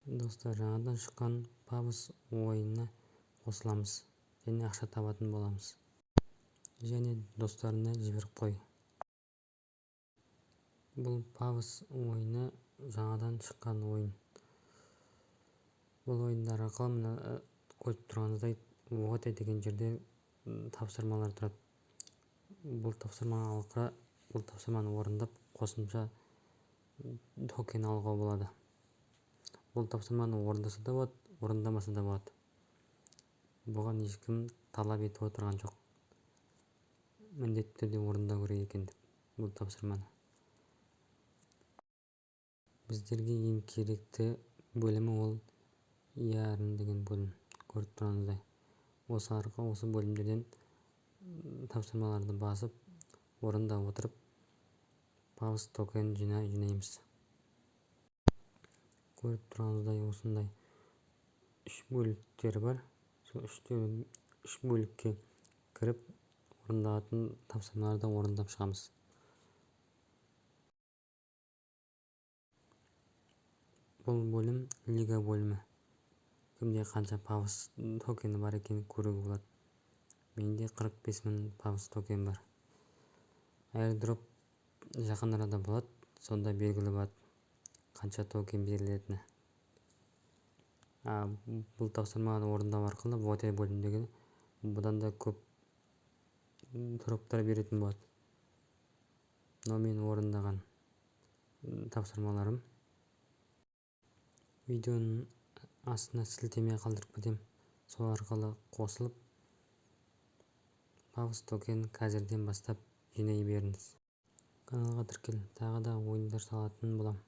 Достар, жаңадан шыққан PUBG ойынына қосыламыз және ақша табатын боламыз. Және достарына жіберіп қой. Бұл PUBG ойыны жаңадан шыққан ойын. Бұл ойындар арқылы мына көріп тұрғаныңыздай ОТ деген жерде тапсырмалар тұрады. Бұл тапсырманы орындап қосымша токен алуға болады. Бұл тапсырманы орындаса да болады, орындамаса да болады. Бұған ешкім талап етіп отырған жоқ. Міндетті түрде орындау керек екен деп бұл тапсырманы. Біздерге ең керекті бөлімі ол EARN деген бөлім. Көріп тұрғаныңыздай. Осы бөлімдерден тапсырмаларды басып, орындап отырып, PUBG токен жинаймыз. Көріп тұрғаныңыздай осындай 3 бөліктері бар. Сол 3 бөлікке кіріп, орындалатын тапсырмаларды орындап шығамыз. Бұл бөлім лига бөлімі. Кімде қанша PUBG токені бар екенін көруге болады. Менде 45 мың PUBG токен бар. Airdrop жақын арада болады, сонда белгілі болады қанша токен берілетіні. Бұл тапсырманы орындау арқылы ОТ бөлімдегі бұдан да көп дроптар беретін болады. Но мен орындаған тапсырмаларым. Видеоның астына сілтеме қалдырып кетем. Сол арқылы қосылып, PUBG токен қазірден бастап жинай беріңіз. Каналға тіркел, тағы да ойындар салатын болам.